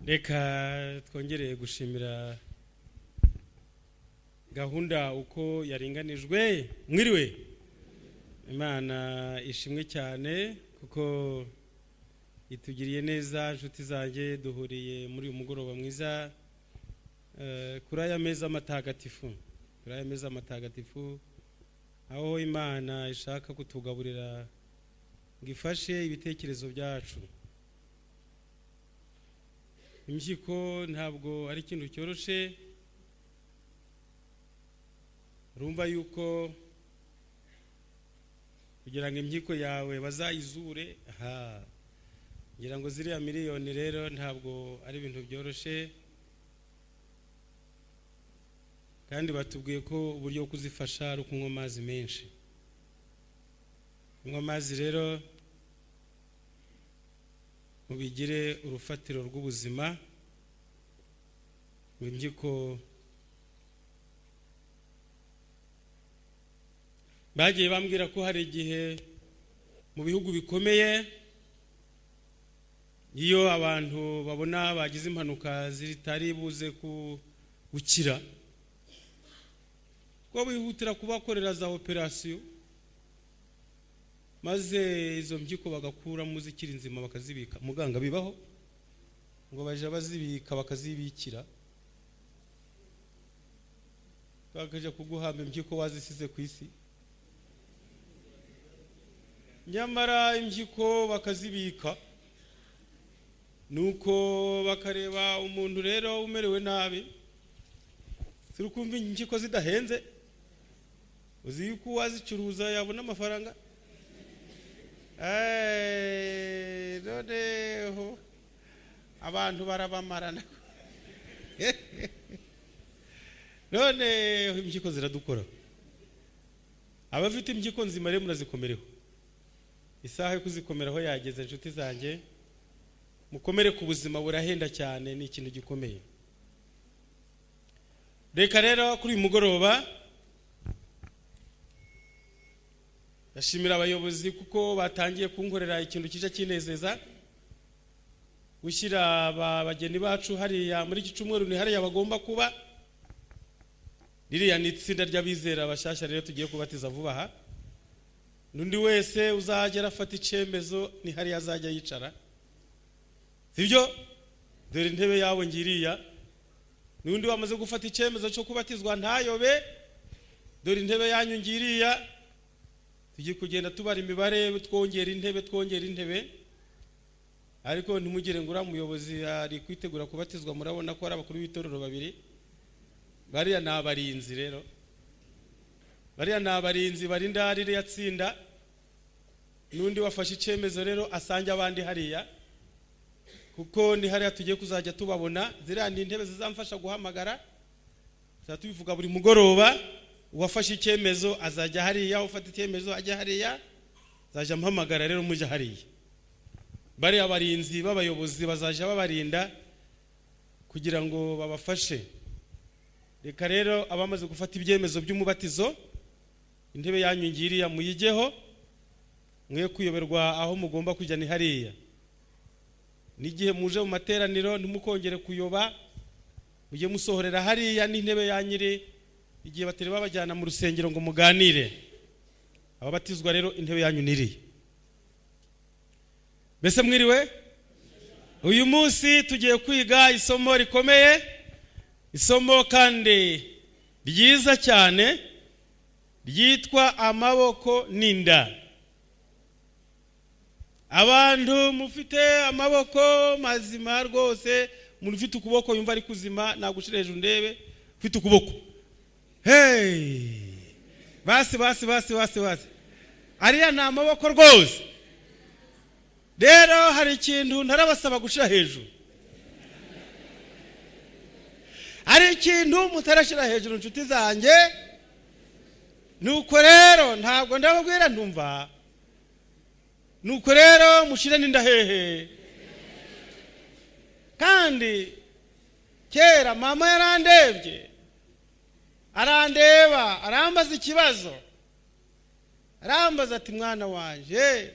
reka twongereye gushimira gahunda uko yaringanijwe. Mwiriwe, Imana ishimwe cyane kuko itugiriye neza. Nshuti zanjye, duhuriye muri uyu mugoroba mwiza kuri aya meza matagatifu, aho Imana ishaka kutugaburira ngo ifashe ibitekerezo byacu. Impyiko ntabwo ari ikintu cyoroshe. Urumva yuko kugira ngo impyiko yawe bazayizure, ngira ngo ziriya miliyoni rero ntabwo ari ibintu byoroshe, kandi batubwiye ko uburyo bwo kuzifasha ari ukunywa amazi menshi. Kunywa amazi rero mubigire urufatiro rw'ubuzima. Impyiko bagiye bambwira ko hari igihe mu bihugu bikomeye iyo abantu babona bagize impanuka zitari buze gukira, ko bihutira kubakorera za operasiyo, maze izo mpyiko bagakuramo zikiri nzima bakazibika. Muganga bibaho ngo baje bazibika bakazibikira, bakaje kuguhamba impyiko wazisize ku isi. Nyamara impyiko bakazibika, nuko bakareba umuntu rero umerewe nabi. Siri kumva impyiko zidahenze, uzi yuko wazicuruza yabona amafaranga. Noneho abantu barabamarana. Noneho impyiko ziradukora. Abafite impyiko nzima rero murazikomereho. Isaha yo kuzikomeraho yageze. Nshuti zanjye, mukomere ku buzima, burahenda cyane, ni ikintu gikomeye. Reka rero kuri uyu mugoroba ndashimira abayobozi kuko batangiye kunkorera ikintu kije kinezeza, gushyira abageni bacu hariya muri iki cyumweru. Ni hariya bagomba kuba. Ririya ni itsinda ry'abizera bashasha rero tugiye kubatiza vuba aha. Nundi wese uzagera afata icyemezo ni hariya azajya yicara, sibyo? Dore intebe yawe ngiriya. Nundi wamaze gufata icyemezo cyo kubatizwa ntayobe, dore intebe yanyu ngiriya. Tugiye kugenda tubara imibare, twongera intebe, ariko ntimugire ngo umuyobozi ari kwitegura kubatizwa. Murabona ko ari abakuru b'itorero babiri. Bariya ni abarinzi rero, bariya ni abarinzi barinda ririya tsinda. Nundi wafashe icyemezo rero asanga abandi hariya, kuko ni hariya tugiye kuzajya tubabona. Ziriya ni intebe zizamfasha guhamagara, tubivuga buri mugoroba. Uwafashe icyemezo azajya hariya, ufata icyemezo ajya hariya, zajya mpamagara rero mujya hariya. Bariya abarinzi b'abayobozi bazajya babarinda kugira ngo babafashe. Reka rero abamaze gufata ibyemezo by'umubatizo, intebe yanyu ngiriya muyigeho, mwe kuyoberwa aho mugomba kujya ni hariya. N'igihe muje mu materaniro ntimukongere kuyoba, mujye musohorera hariya n'intebe yanyire. Igihe batari babajyana mu rusengero ngo muganire, ababatizwa rero intebe yanyu niriya. Mbese mwiriwe? Uyu munsi tugiye kwiga isomo rikomeye, isomo kandi ryiza cyane, ryitwa amaboko n'inda. Abantu mufite amaboko mazima rwose, umuntu ufite ukuboko yumva ari kuzima, nagushira hejuru ndebe ufite ukuboko. Basi ariya ni amaboko rwose. Rero hari ikintu ntarabasaba gushira hejuru, hari ikintu mutarashira hejuru nshuti zanjye. Nuko rero ntabwo ndababwira ntumva, nuko rero mushire n'inda hehe. Kandi kera mama yarandebye, arandeba, arambaza ikibazo, arambaza ati mwana wanje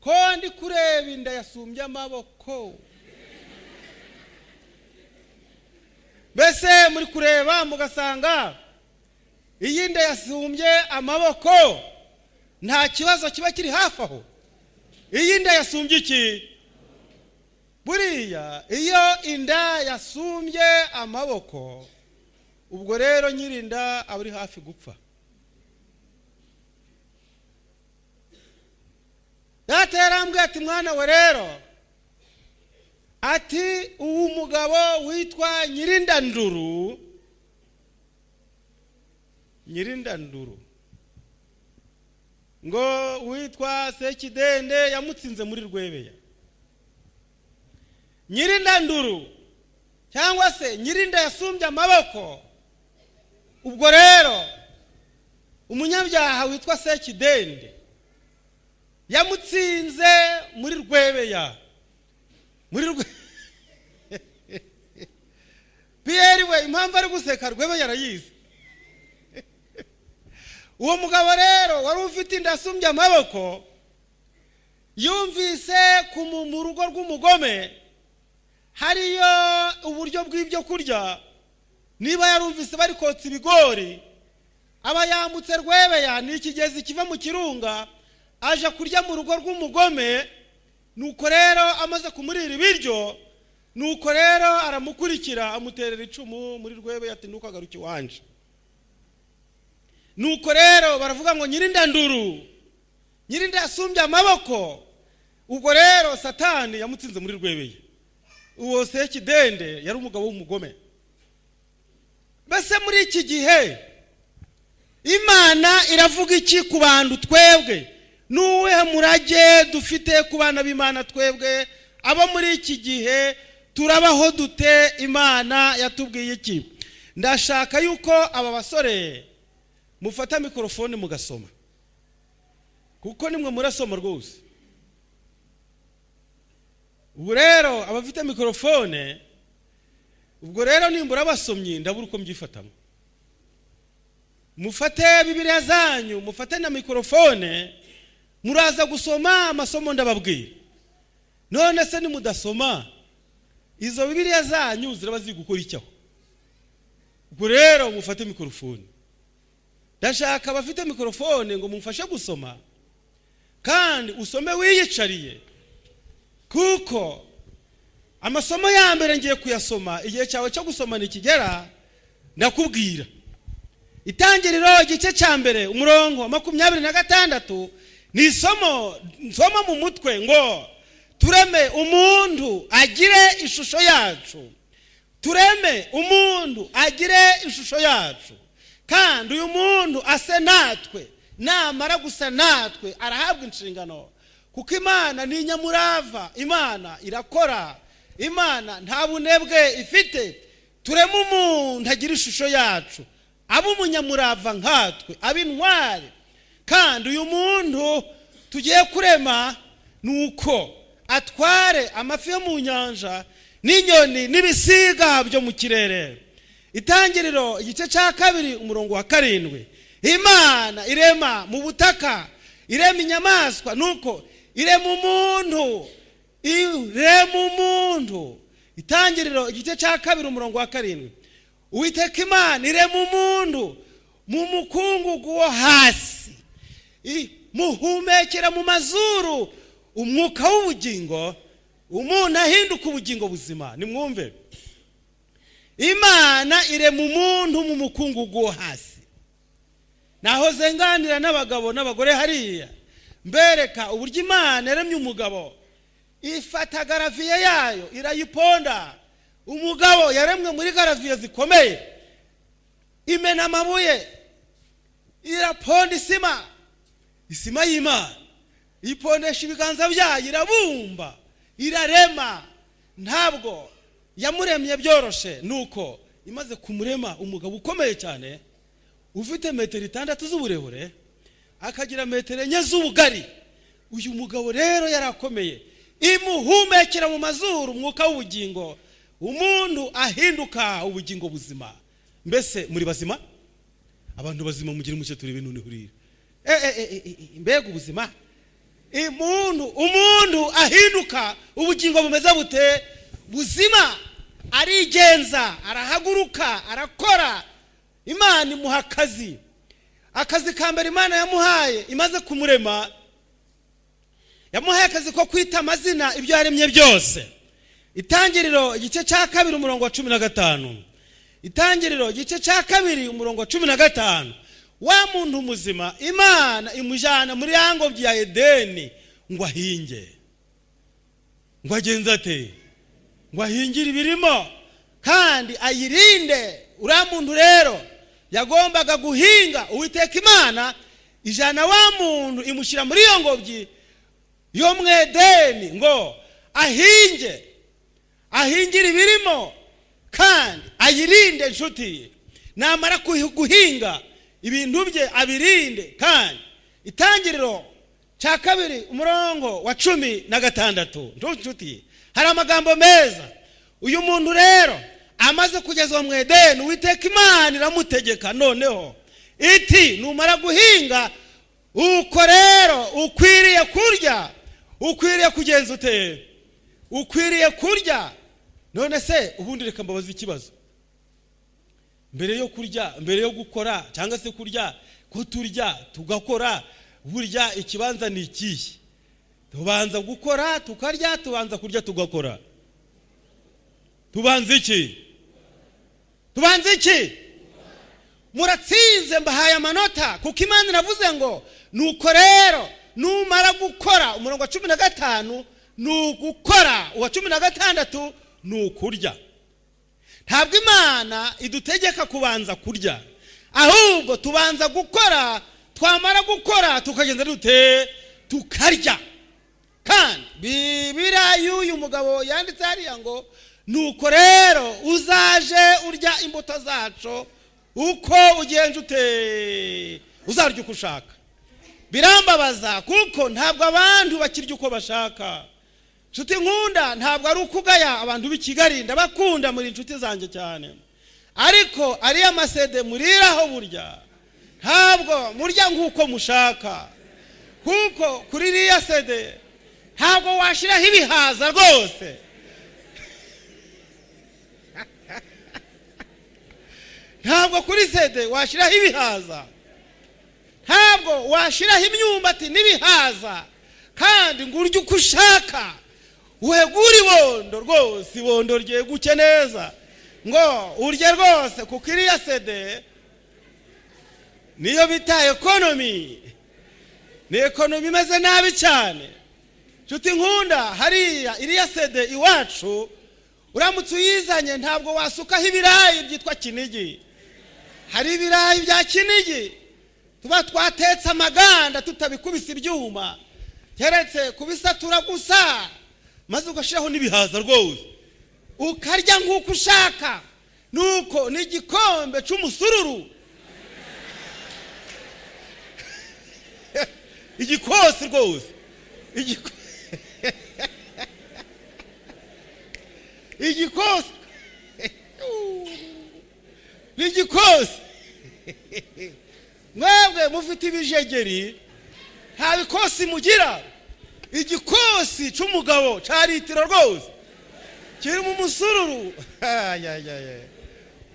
ko ndi kureba inda yasumbye amaboko. Bese muri kureba mugasanga iyi nda yasumbye amaboko, nta kibazo kiba kiri hafi aho. Iyi nda yasumbye iki? Buriya iyo inda yasumbye amaboko, ubwo rero nyirinda aburi hafi gupfa. Yaterambwe ati mwana we rero, ati uwo mugabo witwa Nyirindanduru, ngo witwa Sekidende yamutsinze muri Rwebeya. Nyirindanduru cyangwa se nyirinda yasumbye amaboko, ubwo rero umunyabyaha witwa Sekidende yamutsinze muri Rwebeya. Pierre we impamvu ari guseka Rwebeya yarayize. Uwo mugabo rero wari ufite inda yasumbye amaboko, yumvise mu rugo rw'umugome hariyo uburyo bw'ibyo kurya. Niba yarumvise bari kotsa ibigori, aba yambutse Rwebeya, ni ikigezi kiva mu kirunga, aje kurya mu rugo rw'umugome. Nuko rero amaze kumurira ibiryo, nuko rero aramukurikira amuterera icumu muri Rwebeya ati ntukagaruke iwanje. Nuko rero baravuga ngo Nyirindanduru, nyirinda yasumbye amaboko. Ubwo rero Satani yamutsinze muri Rwebeya. Uwo Sekidende yari umugabo w'umugome. Bese muri iki gihe Imana iravuga iki ku bantu twebwe? Nuwe murage dufite ku bana b'Imana twebwe abo muri iki gihe turabaho dute? Imana yatubwiye iki? Ndashaka yuko aba basore mufata mikrofone mugasoma, kuko nimwe murasoma rwose. Ubu rero abafite mikrofone, ubwo rero nimbura basomye ndabura uko mbyifatamo. Mufate Bibiliya zanyu, mufate na mikrofone, muraza gusoma amasomo ndababwira. None se ni mudasoma izo Bibiliya zanyu ziraba ziri gukora icyaho? Ubwo rero mufate mikrofone. Ndashaka abafite mikrofone ngo mumfashe gusoma, kandi usome wiyicariye, kuko amasomo ya mbere ngiye kuyasoma. Igihe cyawe cyo gusoma nikigera ndakubwira. Itangiriro igice cya mbere umurongo wa 26 ni isomo nsoma mu mutwe ngo tureme umuntu agire ishusho yacu. Tureme umuntu agire ishusho yacu, kandi uyu muntu ase natwe. Namara gusa natwe arahabwa inshingano, kuko Imana ni nyamurava, Imana irakora, Imana nta bunebwe ifite. Tureme umuntu agire ishusho yacu, abo umunyamurava nkatwe, abintware. Kandi uyu muntu tugiye kurema nuko atware amafi yo mu nyanja n'inyoni n'ibisiga byo mu kirere. Itangiriro igice cya 2 umurongo wa 7. Imana irema mu butaka, irema inyamaswa, nuko irema umuntu. Itangiriro igice cya 2 umurongo wa 7. Uwiteka Imana irema umuntu mu mukungugu wo hasi, muhumekera mu mazuru umwuka w'ubugingo, umuntu ahinduka ubugingo buzima. Nimwumve, Imana irema umuntu mu mukungugu wo hasi. Naho zenganira n'abagabo n'abagore hariya, mbereka uburyo Imana yaremye umugabo. Ifata garaviye yayo irayiponda. Umugabo yaremwe muri garaviye zikomeye, imena amabuye, iraponda isima y'Imana, ipondesha ibiganza byayo, irabumba, irarema. Ntabwo yamuremye byoroshe. Nuko imaze kumurema umugabo ukomeye cyane, ufite 6 metero z'uburebure, akagira 4 metero z'ubugari. Uyu mugabo rero yarakomeye, imuhumekera mu mazuru umwuka w'ubugingo, umuntu ahinduka ubugingo buzima. Mbese muri bazima? Abantu bazima mugira mucyo turi bintu nihurira. Mbega ubuzima. Umuntu ahinduka ubugingo bumeze bute? Buzima. arigenza, arahaguruka, arakora. Imana imuha akazi ka mbere Imana yamuhaye imaze kumurema. Yamuhaye akazi ko kwita amazina ibyo yaremye byose. Itangiriro igice cya 2 umurongo wa 15. Itangiriro igice cya 2 umurongo wa 15. Wa muntu muzima Imana imujana muri yango bya Edeni ngo ahinge. Ngo agenza ate? Ngo ahingire ibirimo kandi ayirinde. Uriya muntu rero yagombaga guhinga. Uwiteka Imana ijana wa muntu imushyira muri iyo ngobyi yo mu Edeni ngo ahingire ibirimo kandi ayirinde. Nshuti, namara guhinga ibintu bye abirinde. kandi Itangiriro cya 2 umurongo wa 16. Nshuti, hari amagambo meza. Uyu muntu rero amaze kugezwa mu Edeni, Uwiteka Imana iramutegeka noneho iti numara guhinga uko rero ukwiriye kurya. Ukwiriye kugenza ute? Ukwiriye kurya. None se ubundi reka mbabaza ikibazo. Mbere yo kurya, mbere yo gukora cyangwa se kurya, ko turya tugakora, burya ikibanza ni ikihe? Tubanza gukora tukarya, tubanza kurya tugakora? Tubanza iki? Muratsinze, mbahaye amanota kuko Imana iravuze ngo nuko rero numara gukora. Umurongo wa 15 nugukora, uwa 16 nukurya. Ntabwo Imana idutegeka kubanza kurya, ahubwo tubanza gukora. Twamara gukora tukagenda dute? Tukarya. kandi Bibiliya y'uyu mugabo yanditse hariya ngo nuko rero uzaje urya imbuto zacu uko ugenje ute, uzarya uko ushaka. Birambabaza kuko ntabwo abantu bakirya uko bashaka. Nshuti nkunda, ntabwo ari ukugaya abantu b'Ikigali, ndabakunda muri inshuti zanjye cyane, ariko ari amasede muriraho burya ntabwo murya nk'uko mushaka, kuko kuri iriya sede ntabwo washiraho ibihaza rwose. Ntabwo kuri sede washiraho ibihaza, ntabwo washiraho imyumbati n'ibihaza kandi ngo urye uko ushaka. Wegura ibondo rwose, ibondo ryeguke neza ngo urye rwose, kuko iriya sede niyo bita ekonomi. Ni ekonomi imeze nabi cyane. Nshuti nkunda, hariya iriya sede iwacu uramutse uyizanye ntabwo wasukaho ibirayi byitwa kinigi. Hari ibirayi bya kinigi tuba twatetse amaganda tutabikubise ibyuma, keretse kubisatura gusa maze ugashiraho n'ibihaza rwose ukarya nk'uko ushaka. Nuko ni igikombe cy'umusururu, igikosi rwose, igikosi n'igikosi. Mwebwe mufite ibijegeri, nta bikosi mugira. Igikosi cy'umugabo cya litiro rwose kiri mu musururu,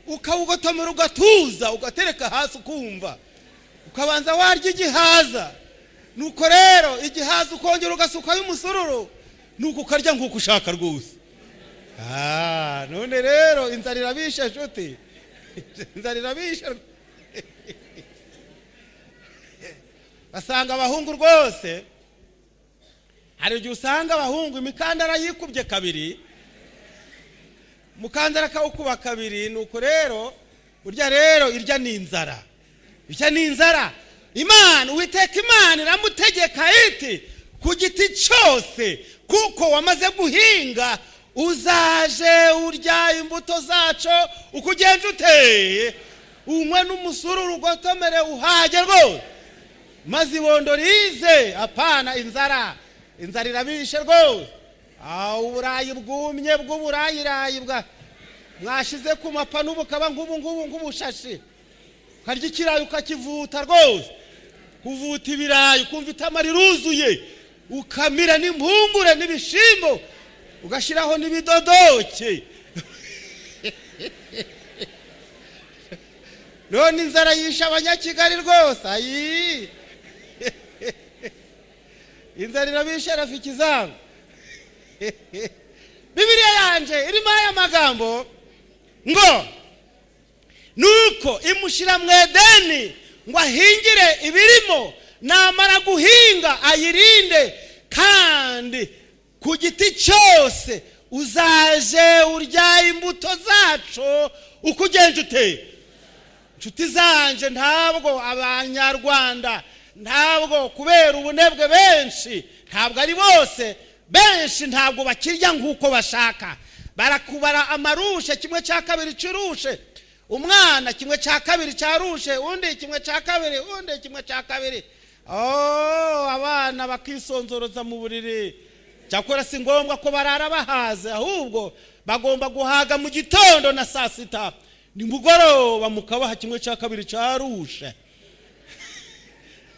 ukawugotomera ugatuza ugatereka hasi ukumva, ukabanza warya igihaza. Nuko rero igihaza ukongera ugasukayo umusururu, nuko ukarya nk'uko ushaka rwose. None rero inzara irabishe nshuti, inzara irabishe. Basanga abahungu rwose, hari igihe usanga abahungu imikandara yikubye kabiri, mukandara kawukuba kabiri. Nuko rero urya rero irya ni inzara, irya ni inzara. Imana, Uwiteka Imana iramutegeka iti ku giti cyose kuko wamaze guhinga uzaje urya imbuto zacu uko ugenje uteye, unywe n'umusururu ugotomere uhage rwose, maze ibondo rize. Apana inzara, inzara irabishe rwose. Uburayi bwumye bw'uburayirayi bwa mwashize ku mapanu bukaba nk'ubushashi, ukarya ikirayi ukakivuta rwose, kuvuta ibirayi ukumva itama riruzuye, ukamira n'impungure n'ibishimbo, ugashyiraho n'ibidodoke. none inzara yisha abanyakigali rwose ayi inzara irabisha rafiki zangu. Bibiliya yanje irimo aya magambo ngo nuko imushira mu Edeni ngo ahingire ibirimo, namara guhinga ayirinde, kandi ku giti cyose uzaje urya imbuto zacu uko ugenje uteye. Nshuti zanje, ntabwo abanyarwanda, ntabwo kubera ubunebwe benshi, ntabwo ari bose, benshi ntabwo bakirya nk'uko bashaka. Barakubara amarushe, kimwe cya kabiri cirushe, umwana kimwe cya kabiri cyarushe, undi kimwe cya kabiri, undi kimwe cya kabiri. Abana bakisonzoroza mu buriri. Cyakora si ngombwa ko barara bahaze, ahubwo bagomba guhaga mu gitondo na saa sita, nimugoroba mukabaha kimwe cya kabiri cyarushe.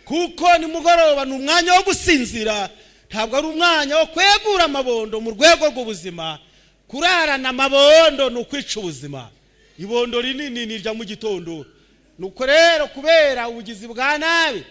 Kuko nimugoroba ni umwanya wo gusinzira, ntabwo ari umwanya wo kwegura amabondo mu rwego rw'ubuzima. Kurarana amabondo ni ukwica ubuzima. Ibondo rinini ni rya mu gitondo. Nuko rero kubera ubugizi bwa nabi,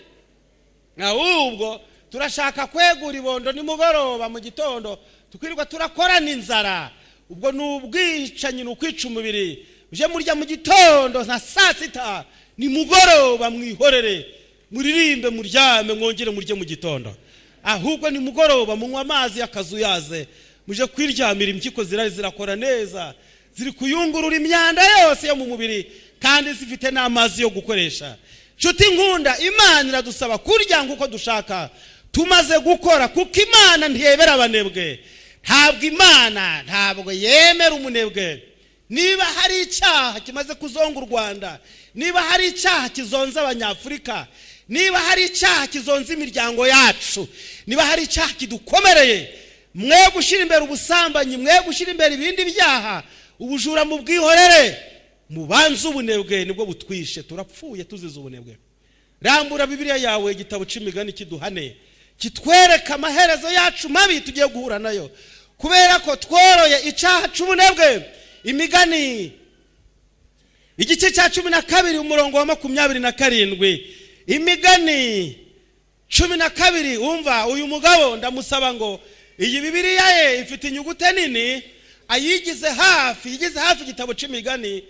ahubwo turashaka kwegura ibondo nimugoroba, mu gitondo tukirirwa turakorana inzara. Ubwo ni ubwicanyi, ni ukwica umubiri. Uje murya mu gitondo na saa sita, nimugoroba mwihorere, muririmbe, muryame, mwongere murye mu gitondo. Ahubwo nimugoroba munywa amazi y'akazuyaze, muje kwiryamira, impyiko zirakora neza, ziri kuyungurura imyanda yose yo mu mubiri, kandi zifite n'amazi yo gukoresha. Nshuti nkunda, Imana iradusaba kurya nk'uko dushaka tumaze gukora, kuko Imana ntiyemera abanebwe. Imana ntabwo yemera umunebwe. Niba hari icyaha kimaze kuzonga u Rwanda, niba hari icyaha kizonza abanyafurika, niba hari icyaha kizonza imiryango yacu, niba hari icyaha kidukomereye, mwe gushyira imbere ubusambanyi, mwe gushyira imbere ibindi byaha, ubujura mu bwihorere, mubanze ubunebwe, nibwo butwishe. Turapfuye tuzize ubunebwe. Rambura Bibiliya yawe, igitabo c'imigani kiduhane, kitwereka amaherezo yacu mabi tugiye guhura nayo, kubera ko tworoye icyaha c'ubunebwe. Imigani igice cya 12 umurongo wa 27. Imigani 12. Umva, uyu mugabo ndamusaba ngo iyi Bibiliya ye ifite inyuguti nini, ayigize hafi igitabo c'imigani.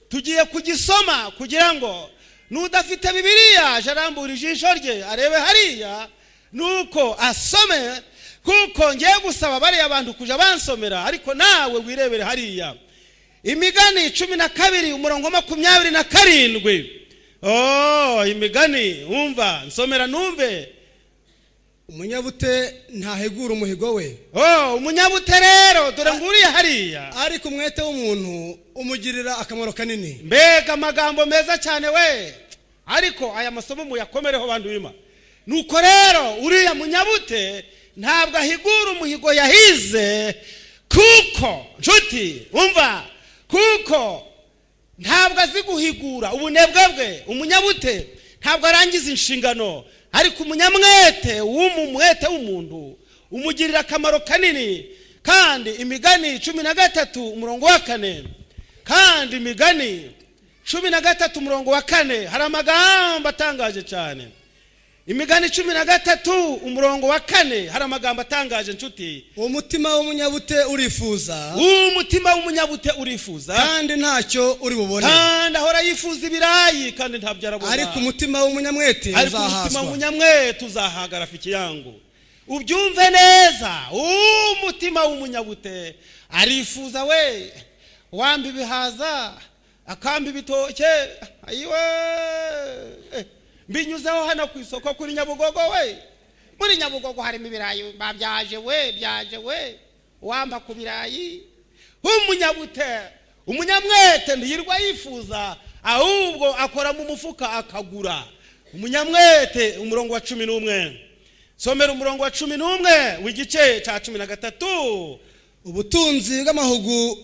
Tugiye kugisoma kugira ngo nudafite Bibiliya jarambura ijisho rye arebe hariya, nuko asome. Kuko ngiye gusaba bari abantu kuja bansomera, ariko nawe wirebere hariya. Imigani 12 umurongo wa 27. Imigani, umva, nsomera numve. Umunyabute ntahegura umuhigo we. Umunyabute rero dore nguriye hariya, ariko umwete w'umuntu umugirira akamaro kanini. Mbega amagambo meza cyane we, ariko aya masomo muyakomereho bantu bima. Nuko rero uriya munyabute ntabwo ahigura umuhigo yahize, kuko nshuti umva, kuko ntabwo azi guhigura ubunebwe bwe. Umunyabute ntabwo arangiza inshingano, ariko umunyamwete w'umuntu umugirira akamaro kanini. Kandi Imigani 13 umurongo wa 4, kandi Imigani 13 umurongo wa 4 hari amagambo atangaje cyane. Imigani 13 umurongo wa 4 hari amagambo atangaje nshuti. Umutima w'umunyabute urifuza, umutima w'umunyabute urifuza, kandi ntacyo uri bubone. Kandi ahora yifuza ibirayi, kandi ntabyo arabona. Ariko umutima w'umunyamwete uzahazwa. Umutima w'umunyamwete uzahaga rafiki yangu. Ubyumve neza, umutima w'umunyabute arifuza we, wamba ibihaza, akamba ibitoke, ayiwe. Mbinyuzeho hano ku isoko kuri Nyabugogo we. Muri Nyabugogo harimo ibirayi babyaje we, wamba ku birayi. Umunyabute, umunyamwete ndiyirwa yifuza, ahubwo akora mu mufuka akagura. Umunyamwete umurongo wa 11. Somera umurongo wa 11 w'igice cya 13. Ubutunzi bw'amahugu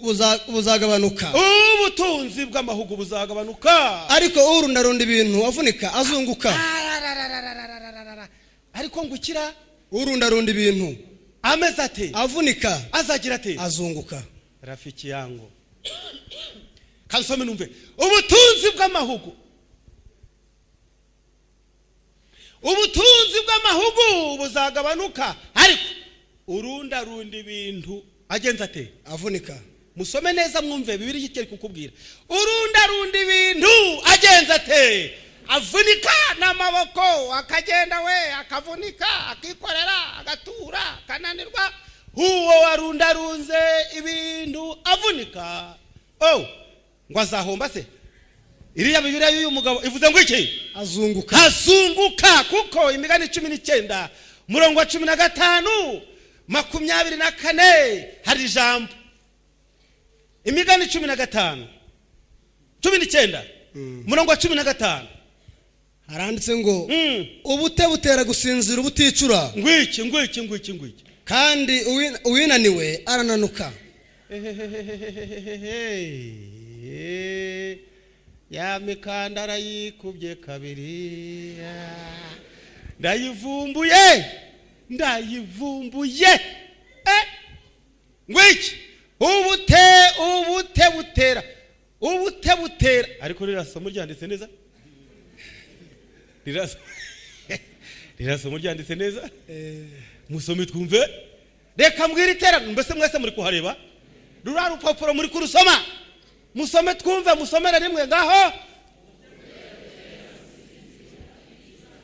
buzagabanuka. Ubutunzi bw'amahugu buzagabanuka, ariko urundarunda ibintu avunika azunguka. Ariko ngukira urundarunda ibintu ameze ate? Avunika. Azagira ate? Azunguka. Rafiki yangu, kansome numve ubutunzi bw'amahugu buzagabanuka ariko urunda ibintu agenza ate avunika musome neza mwumve Bibiliya ikiri kukubwira urunda ibintu agenza ate avunika n'amaboko akagenda we akavunika akikorera agatura kananirwa huwo warundarunze ibintu avunika ngo azahomba se iriya Bibiliya y'uyu mugabo ivuze ngo iki azunguka kuko imigani 19 murongo wa 15 24 hari ijambo imigani 19 murongo wa 15 haranditse ngo ubute butera gusinzira ubuticura ngwiki kandi uwinaniwe arananuka ya mikandara yikubye kabiri ndayivumbuye ngwiki ubute butera ariko rirasomo ryanditse neza rirasomo ryanditse neza musome twumve reka mbwira iterano mbese mwese muri kuhareba rura rupapuro muri kurusoma musome twumve musomera rimwe ngaho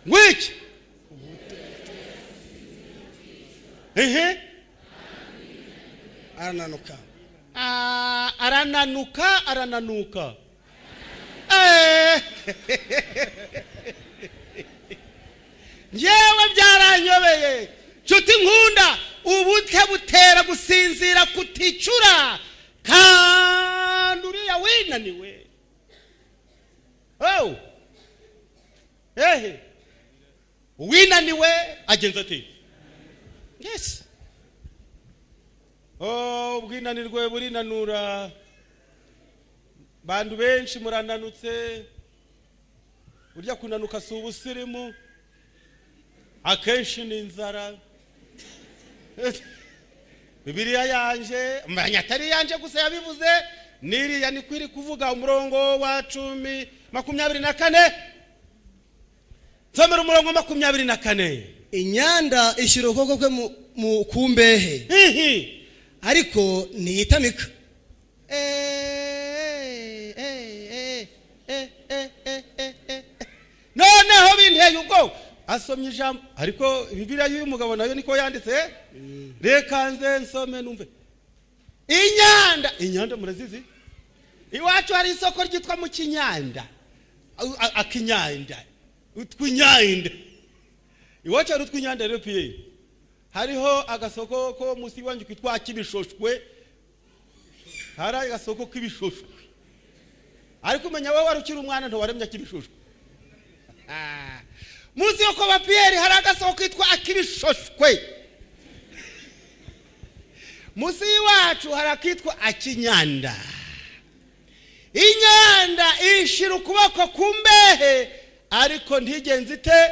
ngwiki arananuka Njewe byaranyobeye nshuti nkunda ubute butera gusinzira kuticura kandi uriya winaniwe winaniwe agenza ati yes ubwinanirwe burinanura bantu benshi murananutse burya kunanuka si ubusirimu akenshi ni inzara Bibiliya yanje mbanyatari yanje gusa yabivuze niriya ni kwiri kuvuga umurongo wa 10:24 somera umurongo 24 inyanda ishyira ukuboko kwe mu kumbehe ariko niyitamika noneho binteye ubwo asomye ijambo ariko Bibiliya y'uyu mugabo nayo niko yanditse reka nze nsome numve inyanda murazizi iwacu hari isoko ryitwa mu Kinyanda akinyanda utwinyanda iwacu hari utwinyanda rero piye hariho agasoko ko musi wanjye kwitwa kibishoshwe hari agasoko kibishoshwe ariko umenya wowe warukira umwana nto waremya kibishoshwe muzi yuko bapiyeri hari agasoko kwitwa akibishoshwe musi iwacu hari akitwa akinyanda inyanda ishira ukuboko kumbehe ariko ntigenze ite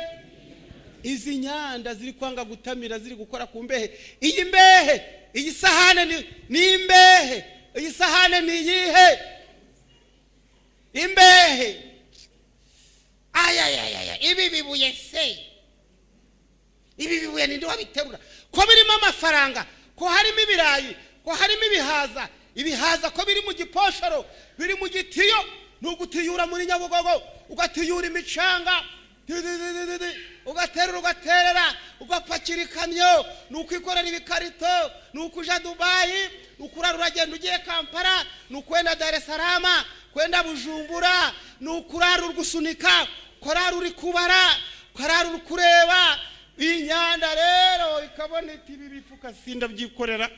izi nyanda ziri kwanga gutamira ziri gukora kumbehe iyi mbehe iyi sahane ni imbehe iyi sahane ni yihe imbehe ibi bibuye se ibi bibuye ninde wabiterura ko birimo amafaranga ko harimo ibirayi ko harimo ibihaza ko biri mu giposhoro biri mu gitiyo ntugutiyura muri Nyabugogo ugatiyura imicanga ugaterera ugapakira ikamyo nukwikorera ibikarito nukuja Dubai nukurara uragenda ugiye Kampala nukwenda Dar es Salaam kwenda Bujumbura nukurara ugusunika korara uri kubara korara uri kureba inyanda rero ikabona iti bibifuka sinda byikorera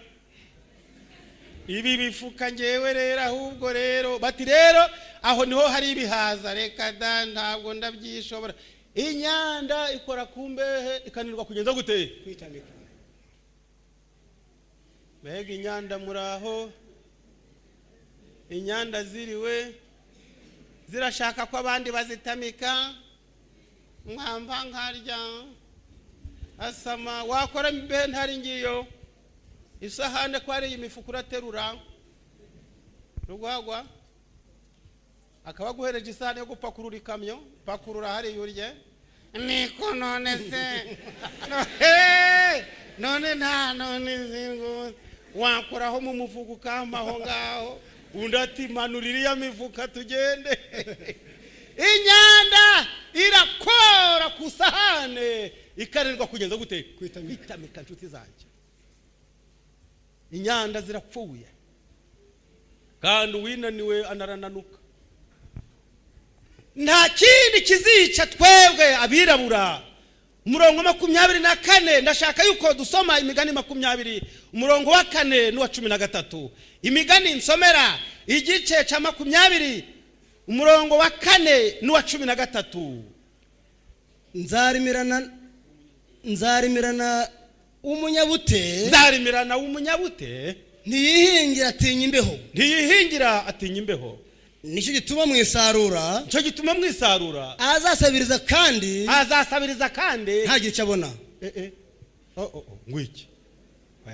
ibi bifuka ngewe rero ahubwo rero bati rero aho niho hari ibihaza reka ntabwo ndabyishobora inyanda ikora kumbehe ikanirwa kugenza gute kwitambika mbega inyanda muraho inyanda ziriwe zirashaka ko abandi bazitamika mwamba nkarya asama wakora mbe ntari ngiyo isahane ko ari imifuka uraterura rugwagwa akaba guhereje isahani yo gupakurura ikamyo pakurura hari yurye niko none se none nta none zingo wakoraho mu mufuka ukamaho ngaho undi ati manurira ya mifuka tugende inyanda irakora ku sahane ikarirwa kugenza gute kwitamika nshuti zanjye inyanda zirapfuye kandi uwinaniwe anarananuka nta kindi kizica twebwe abirabura umurongo 24 ndashaka yuko dusoma imigani 20 umurongo wa 4 n'uwa 13 imigani nsomera igice ca 20 umurongo wa 4 n'uwa 13 nzarimirana umunyabute ntiyihingira atinya imbeho nicyo gituma mwisarura azasabiriza kandi ntagire icyo abona ngwiki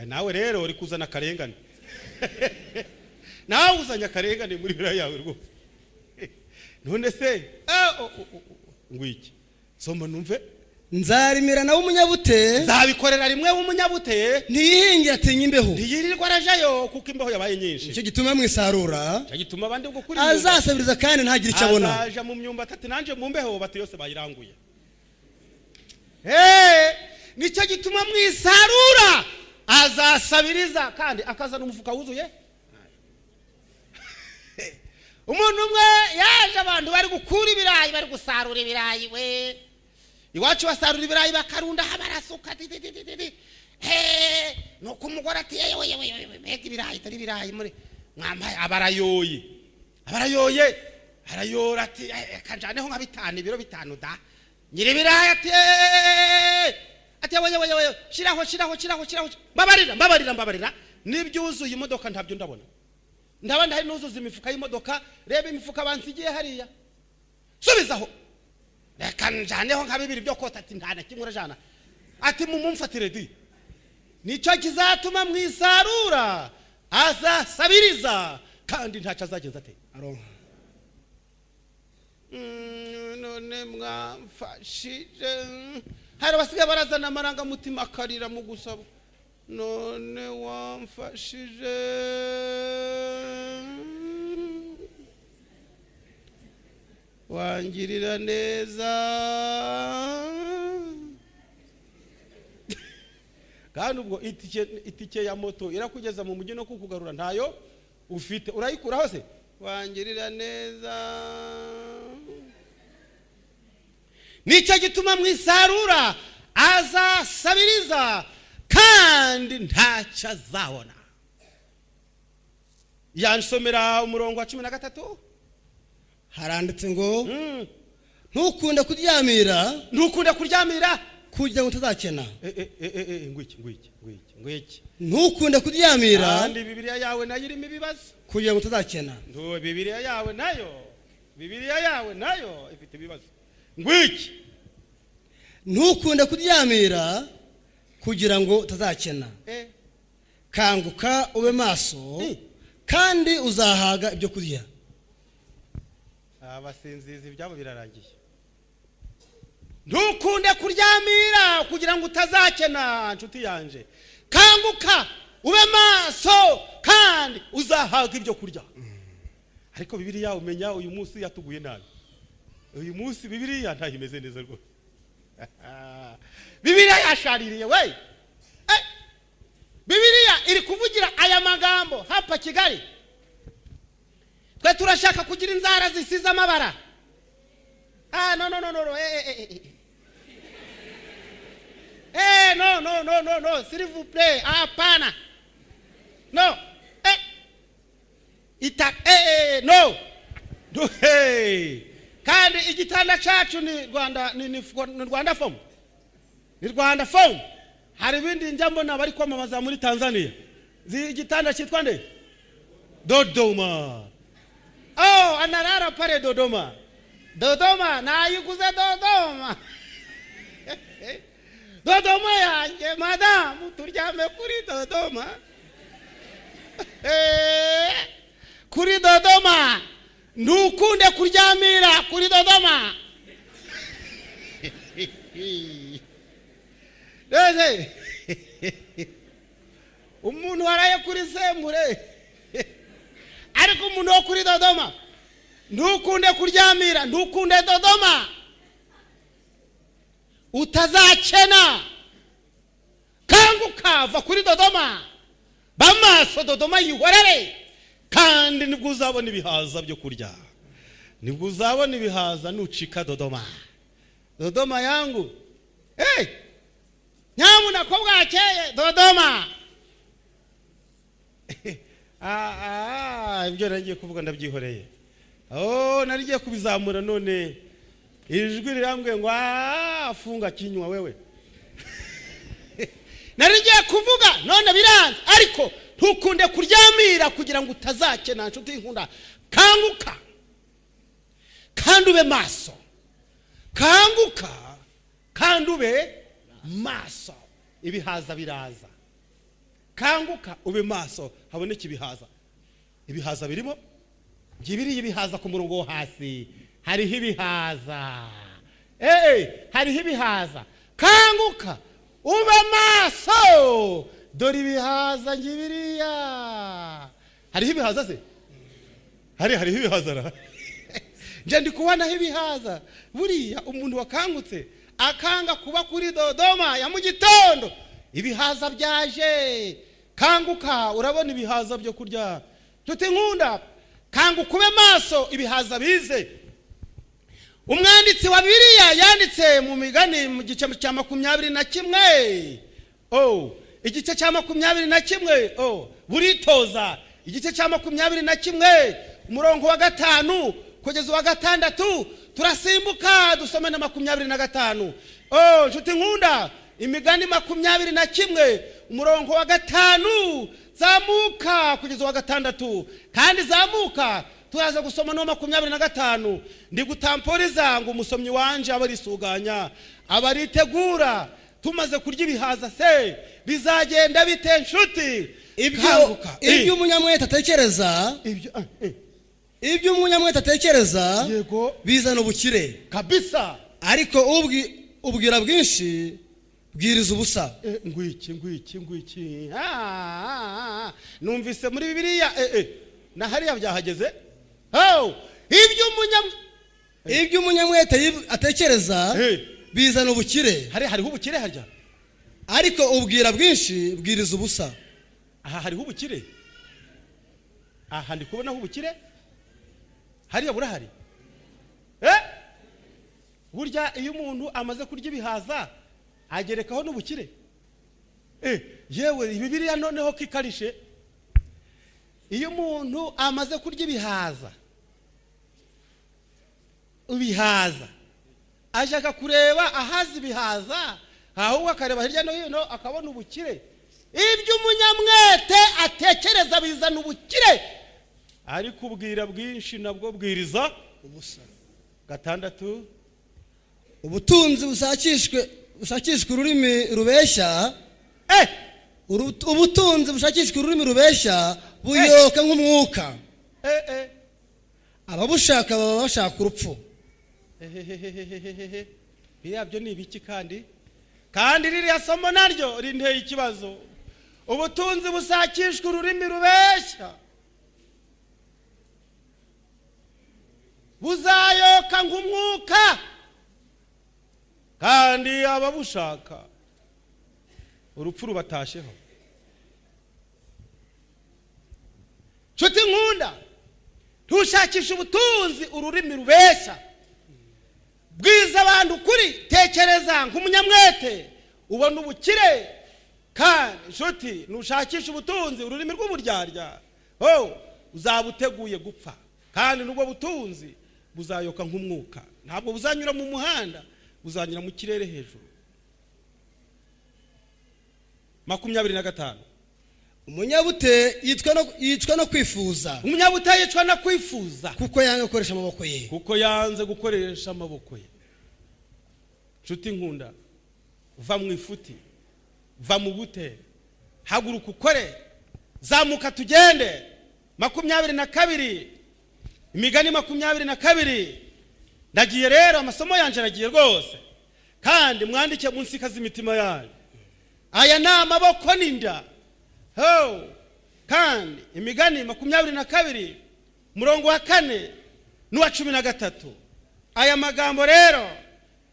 nawe rero uri kuzana akarengane nawe uzanya akarengane muri bira yawe rwose none se ngwiki soma numve nzarimirana w'umunyabute zabikorera rimwe w'umunyabute ntiyihingira atinya imbeho ntiyirirwa arajayo kuko imbeho yabaye nyinshi nicyo gituma mwisarura cyo gituma abandi bwo kuri azasabiriza kandi ntagire icyo abona azaja mu myumba tati nanje mu mbeho bati yose bayiranguye nicyo gituma mwisarura azasabiriza kandi akazana umufuka wuzuye umuntu umwe yaje abantu bari gukura ibirayi bari gusarura ibirayi we iwacu basarura ibirayi bakarunda habarasuka nuko umugore ati yewe mbega ibirayi tari ibirayi muri mwambaye abarayoye arayora ati kanjaneho nka 5 ibiro 5 da nyiri ibirayi ati yewe shiraho mbabarira nibyuzuye imodoka ntabyo ndabona hari nuzuza imifuka y'imodoka reba imifuka bansigiye hariya subizaho reka njaneho nka 2 byo kota ati ndana kimwe rajana ati mumumfatire di nicyo kizatuma mwisarura azasabiriza kandi ntacyo azagenza ate aronka none mwamfashije hari basigaye barazana amaranga mutima akarira mu gusaba none wamfashije wangirira neza kandi ubwo itike ya moto irakugeza mu mujyi no kukugarura ntayo ufite urayikura hose wangirira neza nicyo gituma mwisarura azasabiriza kandi ntacyo azabona yansomera umurongo wa 13 haranditse ngo ntukunde kuryamira kugira ngo utazakena ngwiki ntukunde kuryamira kandi Bibiliya yawe nayo irimo ibibazo kugira ngo utazakena Bibiliya yawe nayo ifite ibibazo ngwiki ntukunde kuryamira kugira ngo utazakena kanguka ube maso kandi uzahaga ibyo kurya abasinzizi byabo birarangiye ntukunde kuryamira kugira ngo utazakena nshuti yanje kanguka ube maso kandi uzahaga ibyo kurya ariko Bibiliya umenya uyu munsi yatuguye nabi uyu munsi Bibiliya ntahimeze neza rwose Bibiliya yashaririye we Bibiliya iri kuvugira aya magambo hapa Kigali twe turashaka kugira inzara zisize amabara no no s'il vous plaît hapana no no kandi igitanda cyacu ni Rwanda form hari bindi njambona bari kwamamaza muri Tanzania igitanda cyitwa nde Dodoma anarara pale Dodoma nayiguze Dodoma yanjye madamu turyame kuri Dodoma kuri Dodoma ntukunde kuryamira kuri Dodoma. Reze umuntu waraye kuri Sembure ariko umuntu wo kuri Dodoma ntukunde kuryamira, ntukunde Dodoma, utazakena. Kanguka va kuri Dodoma, bamaso Dodoma yihorere, kandi nibwo uzabona ibihaza byo kurya, nibwo uzabona ibihaza nucika Dodoma. Dodoma yangu, nyamuna ko bwakeye Dodoma. Ibyo nagiye kuvuga ndabyihoreye. Narigiye kubizamura none ijwi rirambwe ngo afunga kinywa wewe. Narigiye kuvuga none biranze, ariko ntukunde kuryamira kugira ngo utazakena nshuti nkunda. Kanguka kandi ube maso, kanguka kandi ube maso, ibihaza biraza. Kanguka ube maso, haboneka ibihaza. Ibihaza birimo ngibiri ibihaza ku murongo wo hasi, hariho ibihaza. Hariho ibihaza. Kanguka ube maso, dore ibihaza ngibiriya. Hariho ibihaza se? Hariho ibihaza ra. Nje ndi kubona ibihaza. Buriya umuntu wakangutse akanga kuba kuri Dodoma ya mu gitondo, ibihaza byaje. Kanguka urabona ibihaza byo kurya. Tuti nkunda, kanguka ube maso, ibihaza bize. Umwanditsi wa Bibiliya yanditse mu Migani mu gice cya 21. Igice cya 21. Buritoza igice cya 21 umurongo wa 5 kugeza wa 6. Turasimbuka dusome na 25. Nshuti nkunda, Imigani 21 umurongo wa 5 zamuka kugeza wa 6, kandi zamuka turaza gusoma no 25. Ndi gutamporiza ngo umusomyi wanje abarisuganya, abaritegura. Tumaze kurya ibihaza se bizagenda bite nshuti? Ibyo umunyamwete atekereza, ibyo umunyamwete atekereza yego bizana ubukire kabisa, ariko ubwira bwinshi bwiriza ubusa. Ngwiki numvise muri Bibiliya na hariya byahageze. Ibyo umunyamwete atekereza bizana ubukire. Hariho ubukire harya, ariko ubwira bwinshi bwiriza ubusa. Aha hariho ubukire. Aha ndi kubonaho ubukire. Hariya burahari. Burya iyo umuntu amaze kurya ibihaza agerekaho n'ubukire. Yewe Bibiliya noneho kikarishe. Iyo umuntu amaze kurya ibihaza ashaka kureba ahazi ibihaza, ahubwo akareba hirya no hino akabona ubukire. Ibyo umunyamwete atekereza bizana ubukire, ariko ubwira bwinshi nabwo bwiriza ubusa. 6. Ubutunzi bushakishwe ururimi rubeshya. Ubutunzi bushakishwe ururimi rubeshya buyoka nk'umwuka. Ababushaka baba bashaka urupfu. Biriya ni ibiki kandi ririya somo naryo rinteye ikibazo. Ubutunzi busakishwe ururimi rubeshya buzayoka nk'umwuka, kandi ababushaka urupfu rubatasheho. Nshuti nkunda, ntushakishe ubutunzi ururimi rubeshya, bwiza abantu kuri. Tekereza nk'umunyamwete ubona ubukire, kandi nshuti ntushakishe ubutunzi ururimi rw'uburyarya, uzabuteguye gupfa. Kandi nubwo butunzi buzayoka nk'umwuka, ntabwo buzanyura mu muhanda, buzanyura mu kirere hejuru. 25. Umunyabute yicwa no kwifuza. Umunyabute yicwa no kwifuza kuko yanze gukoresha amaboko ye. Kuko yanze gukoresha amaboko ye. Nshuti nkunda, va mu ifuti, va mu bute, haguruka ukore, zamuka tugende. 22. imigani 22 ndagiye rero amasomo yanje nagiye rwose kandi mwandike munsi kazi imitima yanyu aya ni amaboko n'inda kandi imigani 22 murongo wa 4 n'uwa 13 aya magambo rero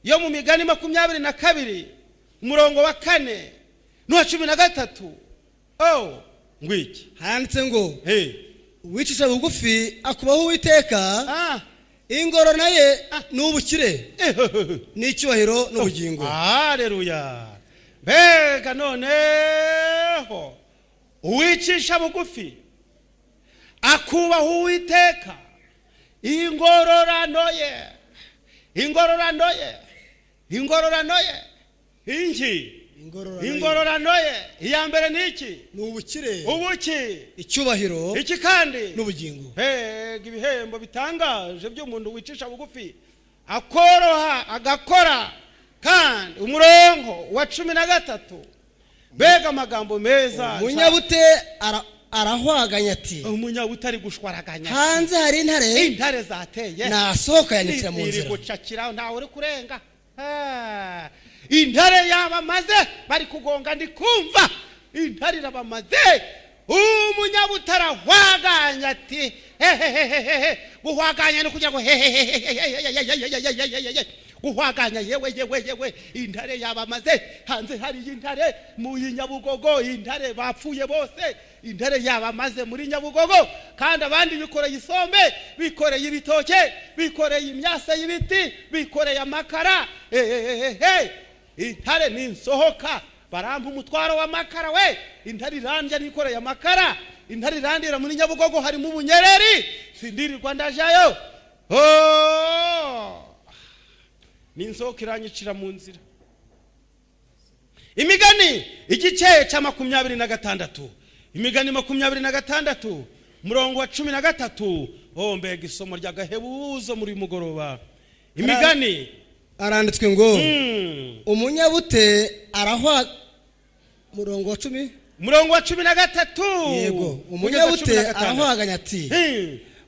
yo mu migani 22 murongo wa 4 n'uwa 13 ngwiki handitse ngo uwicisha bugufi akubaho Uwiteka ingoro naye n'ubukire n'icyubahiro n'ubugingo. Haleluya. Mbega noneho uwicisha bugufi akubaho Uwiteka ingororano ye inki ingororano ye iya mbere niki n'ubukire ubuki icyubahiro iki kandi n'ubugingo. Mbega ibihembo bitangaje by'umuntu wicisha bugufi akoroha agakora kandi umurongo wa 13 mbega amagambo meza. Umunyabute arahwaganya ati umunyabute ari gushwaraganya hanze hari intare zateye nasohoka yanitira mu nzira iri gucakira ntawe uri kurenga intare yabamaze bari kugonga ndi kumva intare irabamaze umunyabutara hwaganya ati guhwaganya no kugira ngo guhwaganya yewe intare yabamaze hanze hari intare mu Nyabugogo intare bapfuye bose intare yabamaze muri Nyabugogo kandi abandi bikoreye isombe bikoreye ibitoke bikoreye imyase y'ibiti bikoreye amakara intare ninsohoka barampa umutwaro w'amakara we intare irandya nikoreye amakara intare irandira muri Nyabugogo harimo ubunyereri sindirirwa ndajayo ninsohoka iranyicira mu nzira. Imigani igice cya 26 imigani 26 murongo wa 13 mbega isomo rya gahebuzo muri mugoroba. Imigani aranditswe ngo umunyabute arahwa murongo wa 10 murongo wa 13 yego umunyabute arahwaganya ati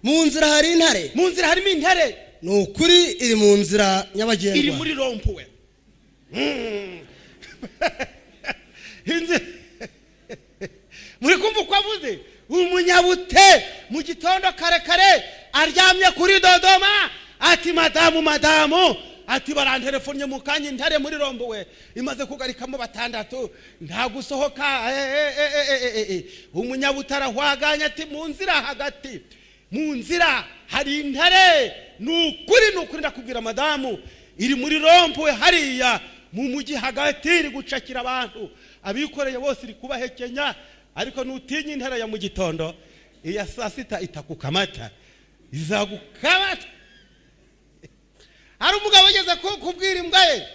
mu nzira hari intare mu nzira harimo intare n'ukuri iri mu nzira nyabagendwa iri muri rompuwe muri kumva uko avuze umunyabute mu gitondo kare aryamye kuri Dodoma ati madamu ati baranterefonye mu kanya intare muri rompuwe imaze kugarikamo 6 nta gusohoka umunyabutara hwaganya ati mu nzira hagati mu nzira hari intare n'ukuri ndakubwira madamu iri muri rompuwe hariya mu mujyi hagati iri gucakira abantu abikoreye bose iri kubahekenya ariko nutinye intare ya mu gitondo iya saa 6 itakukamata izagukamata. Hari umugabo ugeze kubwira imbwa ye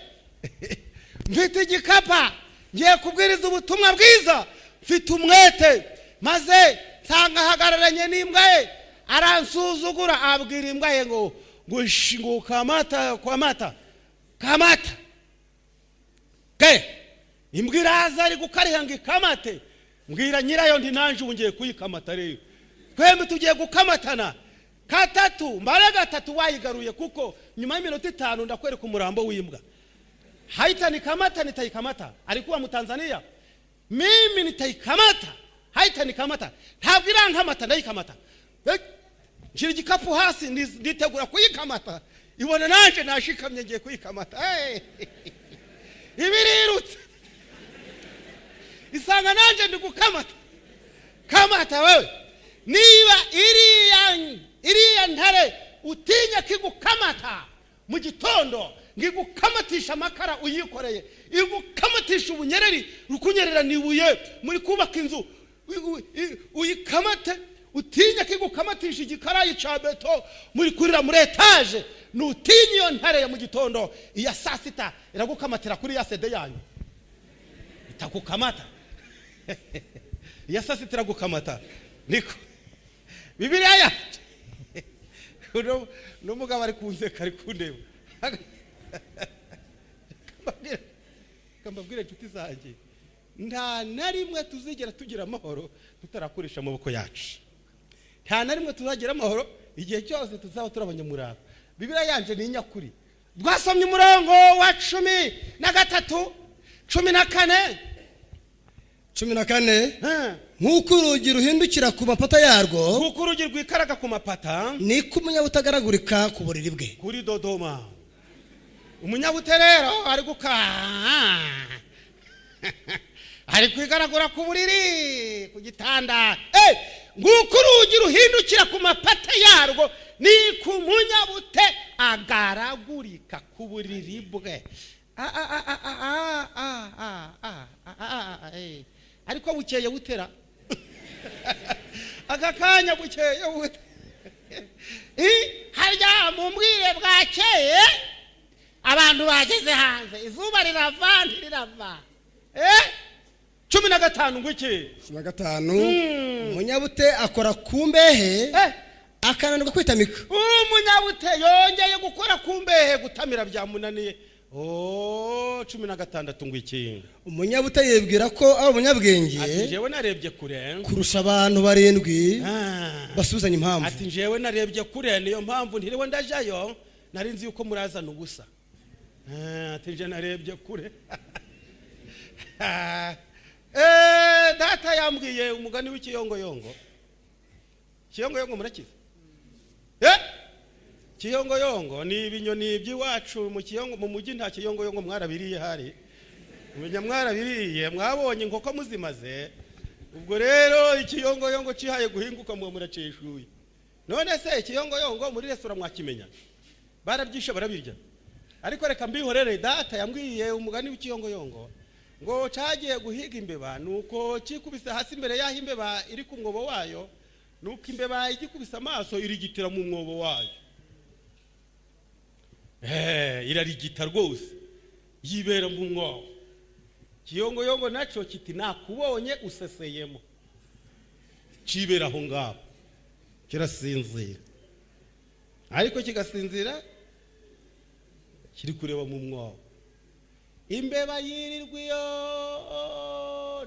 mfite igikapa ngiye kubwiriza ubutumwa bwiza mfite umwete maze nsanga hagararanye n'imbwa ye aransuzugura abwira imbwa ye ngo kamata imbwa iraza ari gukariha ngo ikamate mbwira nyirayo nti nanje ubu ngiye kuyikamata rero twembi tugiye gukamatana 3 mbare 3 wayigaruye kuko nyuma y'iminota 5 ndakwereka umurambo w'imbwa haita nikamata nitaikamata alikuwa Mtanzania mimi nitaikamata haita nikamata ntabwo irankamata ndayikamata nshira igikapu hasi nditegura kuyikamata ibona nanje nashikamye ngiye kuyikamata ibirirutse isanga nanje ndigukamata kamata wewe niba iriya ntare utinya kigukamata mu gitondo ngigukamatisha amakara uyikoreye igukamatisha ubunyereri rukunyerera nibuye muri kubaka inzu uyikamate utinya kigukamatisha igikarayi ca beto muri kurira muri etage nutinya iyo ntare ya mu gitondo iya saa 6 iragukamatira kuri ya sede yanyu itakukamata iya saa 6 iragukamata niko Bibiliya ya n'umugabo ari kunseka ari kundeba kambabwira inshuti zanjye nta na rimwe tuzigera tugira amahoro tutarakoresha amaboko yacu nta na rimwe tuzagira amahoro igihe cyose tuzaba turabanyamurava. Bibiliya yanje ni nyakuri. Twasomye umurongo wa 13 14 nk'uko urugi ruhindukira ku mapata yarwo, nk'uko urugi rwikaraga ku mapata, niko umunyabutagaragurika ku buriri bwe. Kuri Dodoma umunyabute rero ari ari kwigaragura ku buriri, ku gitanda. Nguko urugi ruhindukira ku mapata yarwo, ni ku munyabute agaragurika ku buriri bwe. Ariko bukeye butera agakanya bukeye butera harya mumbwire bwakeye abantu bageze hanze, izuba rirava ntirava. 15 ngwiki 15 umunyabute akora ku mbehe akananirwa kwitamika. Umunyabute yongeye gukora ku mbehe, gutamira byamunaniye. 16 ngwiki umunyabute yibwira ko ari umunyabwenge, ati jewe narebye kure kurusha abantu 7 basuzanya impamvu. Ati jewe narebye kure, niyo mpamvu ntiriwe ndajayo, nari nzi yuko murazana ubusa. Ati je narebye kure. Data yambwiye umugani w'ikiyongoyongo. Kiyongoyongo murakiza? Kiyongoyongo ni ibinyoni by'iwacu mu kiyongo, mu mujyi nta kiyongoyongo mwarabiriye hari. Umenya mwarabiriye, mwabonye inkoko muzimaze. Ubwo rero ikiyongoyongo cihaye guhinguka mu muracishuye. None se ikiyongoyongo muri restaurant mwakimenya? Barabyishe barabirya. Ariko reka mbihorere, data yambwiye umugani w'ikiyongoyongo ngo cagiye guhiga imbeba, nuko cikubise hasi imbere yaho imbeba iri ku mwobo wayo, nuko imbeba igikubise amaso irigitira mu mwobo wayo. Irarigita rwose yibera mu mwobo. Kiyongoyongo naco kiti nakubonye useseyemo, cibera aho ngabo kirasinzira. Ariko kigasinzira kiri kureba mu mwobo. Imbeba yirirwiyo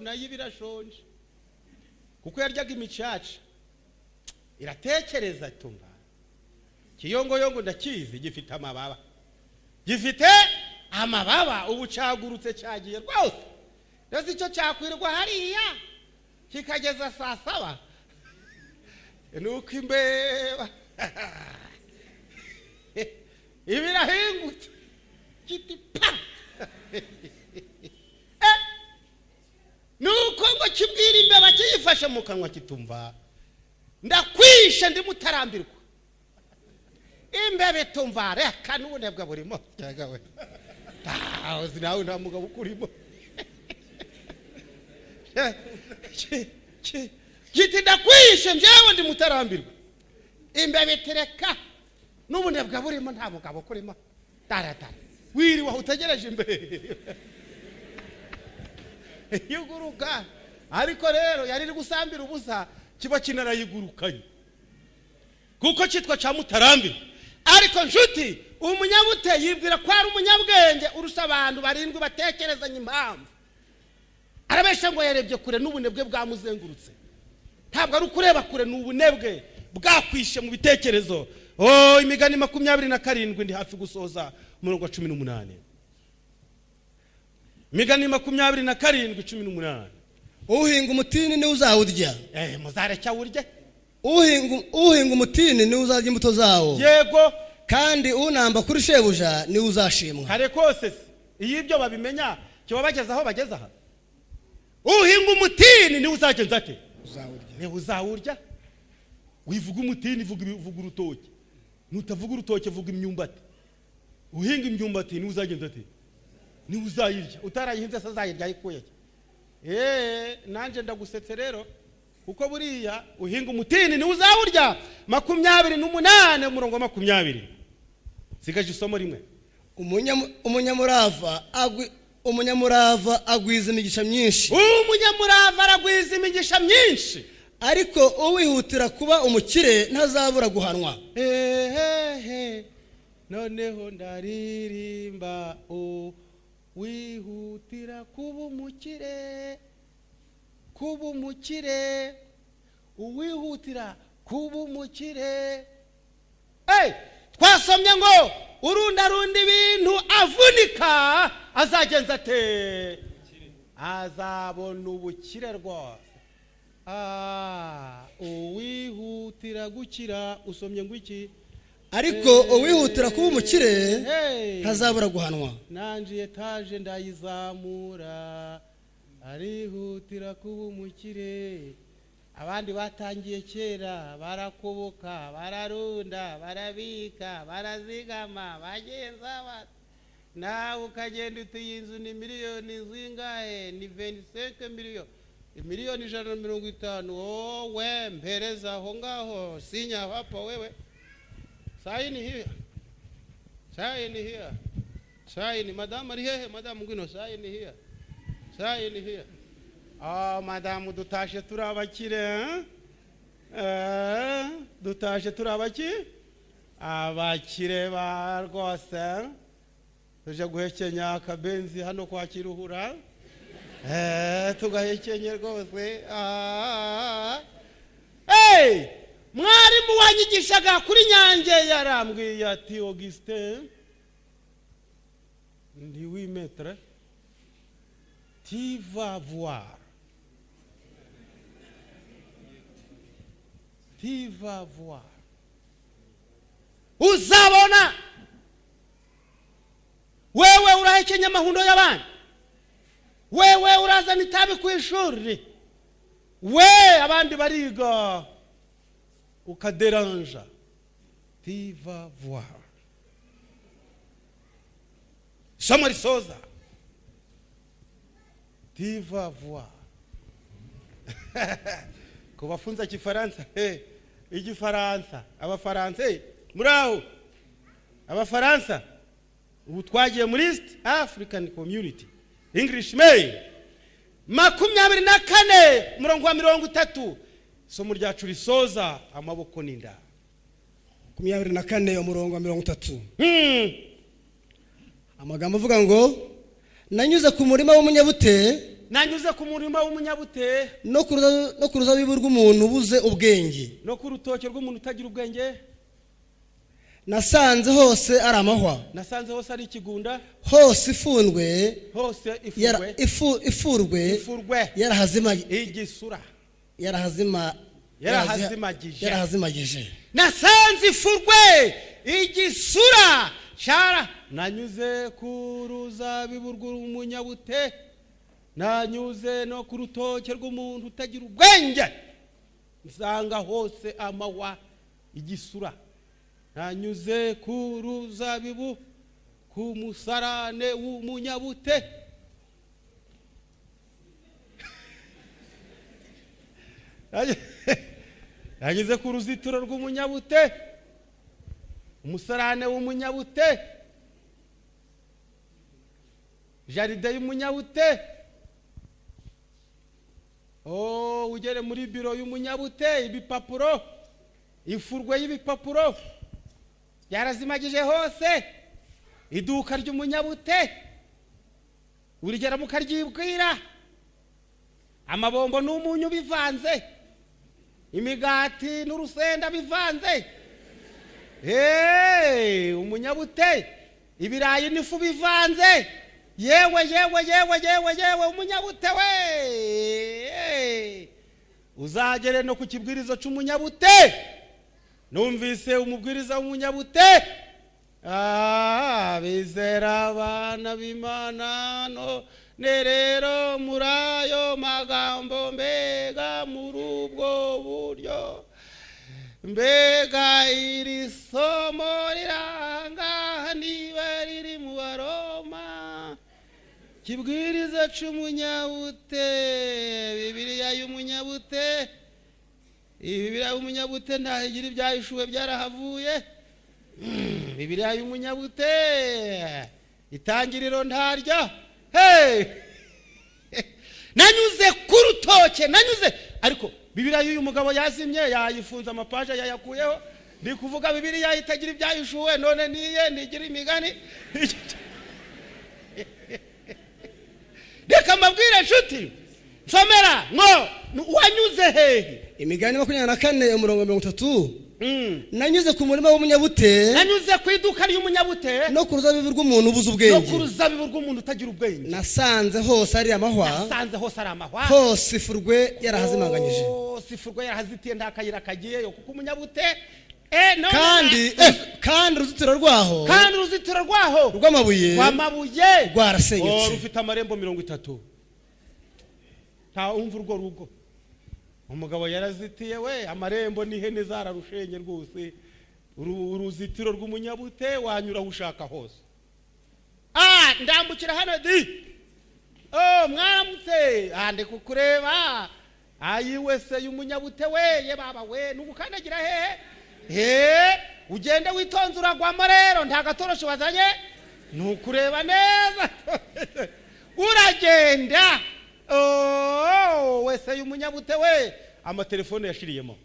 nayo birashonje, kuko yaryaga imicaca iratekereza. Tumva kiyongoyongo ndakizi, gifite amababa, gifite amababa, ubu cagurutse cagiye rwose. Rero icyo cyakwirwa hariya kikageza saa 7, nuko imbeba ibirahingutse kiti pa. Nuko ngo kibwira imbeba kiyifashe mu kanwa kitumva ndakwishe ndi mutarambirwa. Imbebe tumva reka n'ubunebwa burimo cyagawe. Uzi nawe nta mugabo ukurimo. Kiti ndakwishe njyewe ndi mutarambirwa. Imbebe tereka n'ubunebwa burimo nta mugabo ukurimo. Taratara wiri waho utegereje imbere yuguruka. Ariko rero yari iri gusambira ubusa, kiba kinarayigurukanye kuko cyitwa ca mutarambirwa. Ariko nshuti, umunyabute yibwira ko ari umunyabwenge urusha abantu 7 batekerezanya impamvu. Arabesha ngo yarebye kure n'ubunebwe bwamuzengurutse. Ntabwo ari ukureba kure, n'ubunebwe bwakwishe mu bitekerezo. Imigani 27 ndi hafi gusoza umurongo wa 18. Imigani 27:18. Uhinga umutini ni uzawurya. Muzareka urye. Uhinga umutini ni uzarya imbuto zawo. Yego. Kandi unamba kuri shebuja ni uzashimwa. Kare kose iyo ibyo babimenya cyo bageza aho bageza aha. Uhinga umutini ni uzagenza ate? Uzawurya. Ni uzawurya. Wivuga umutini vuga urutoke. Nutavuga urutoke vuga imyumbati. Uhinga imyumbati ni uzagenza ate? Ni uzayirya. Utarayihinze se azayirya ikuye. Nanje ndagusetse rero kuko buriya uhinga umutini ni uzawurya. 28 umurongo 20. Sigaje isomo rimwe. Umunyamurava agwiza imigisha myinshi. Umunyamurava aragwiza imigisha myinshi. Ariko uwihutira kuba umukire ntazabura guhanwa. Noneho ndaririmba wihutira kuba umukire, kuba umukire, uwihutira kuba umukire twasomye ngo urundarunda ibintu avunika azagenza ate? Azabona ubukire rwose. Uwihutira gukira usomye ngo iki? ariko uwihutira kuba umukire ntazabura guhanwa. Nanjye etaje ndayizamura, arihutira kuba umukire. Abandi batangiye kera barakoboka, bararunda, barabika, barazigama, bagenza nawe ukagenda utuye inzu ni miliyoni zingahe? Ni 25 miliyoni. Miliyoni 150. Wowe mpereza aho ngaho, sinya hapa wewe. Sign here. Sign here. Sign, madam ari hehe? Madam ngwino sign here. Sign here. Madam dutashe turabakire. Dutashe turabaki? Abakire ba rwose. Tuje guhekenya akabenzi hano kwa Kiruhura. Tugahekenye rwose. Mwarimu wanyigishaga kuri Nyange yarambwiye ati Augustin, ndi wimetre, tu vas voir. Tu vas voir. Uzabona. Wewe urahekenya amahundo y'abandi. Wewe urazana itabi ku ishuri. Abandi bariga ukaderanja. Tu vas voir. Somo risoza. Tu vas voir. Kubafunza Kifaransa. Igifaransa. Abafaransa. Muraho. Abafaransa. Ubu twagiye muri East African Community. English mail. 24 murongo wa 30. Somo ryacu risoza amaboko n'inda. 24 umurongo wa 30. Amagambo avuga ngo nanyuze ku murima w'umunyabute. Nanyuze ku murima w'umunyabute. No kuruza bibu rw'umuntu ubuze ubwenge. No ku rutoke rw'umuntu utagira ubwenge. Nasanze hose ari amahwa. Nasanze hose ari ikigunda. Hose ifundwe. Hose ifurwe. Yarahazima igisura. Yarahazimagije. Nasanze ifurwe igisura. Shara. Nanyuze ku ruzabibu rw'umunyabute. Nanyuze no ku rutoke rw'umuntu utagira ubwenge. Nsanga hose amahwa igisura. Nanyuze ku ruzabibu ku musarane w'umunyabute. Nanyuze ku ruzitiro rw'umunyabute. Umusarane w'umunyabute. Jaride y'umunyabute. Ugere muri biro y'umunyabute, ibipapuro, ifurwe y'ibipapuro. Yarazimagije hose. Iduka ry'umunyabute. Urigera mukaryibwira. Amabombo n'umunyu bivanze. Imigati n'urusenda bivanze. Umunyabute. Ibirayi n'ifu bivanze. Yewe umunyabute we. Uzagere no ku kibwirizo cy'umunyabute. Numvise umubwiriza w'umunyabute. Bizera abana b'Imana no nerero murayo magambo mbega muri ubwo buryo. Mbega iri somo riranga niba riri mu Baroma. Kibwiriza cy'umunyabute. Bibiliya y'umunyabute. Bibiliya y'umunyabute ntahigira ibyahishuwe byarahavuye. Bibiliya y'umunyabute. Itangiriro ntarya. Nanyuze ku rutoke. Ariko Bibiliya y'uyu mugabo yazimye yayifunza amapaje yayakuyeho. Ndi kuvuga Bibiliya itagira ibyahishuwe none niye ntigira imigani. Reka mabwire nshuti. Nsomera ngo wanyuze hehe? Imigani 24 umurongo 30. nanyuze ku murima w'umunyabute, nanyuze ku iduka ry'umunyabute, no ku ruzabibu rw'umuntu ubuze ubwenge, no ku ruzabibu rw'umuntu utagira ubwenge. nasanze hose ari amahwa, nasanze hose ari amahwa, hose ifurwe yarahazimanganyije, hose ifurwe yarahazitiye, nta kayira kagiyeyo, kuko umunyabute kandi uruzitiro rwaho, rw'amabuye rwarasenyutse, rufite amarembo 30. nta umva urwo rugo umugabo yarazitiye we, amarembo n'ihene zararushenye rwose. uruzitiro rw'umunyabute wanyura ushaka hose. ndambukira hano di, mwaramutse, ndi kukureba, ayiwe se y'umunyabute we, ye baba we, nugukandagira hehe, ugende witonze uragwamo rero, nta gatorosho wazanye, nukureba neza uragenda. wese y'umunyabute we, amatelefone yashiriyemo,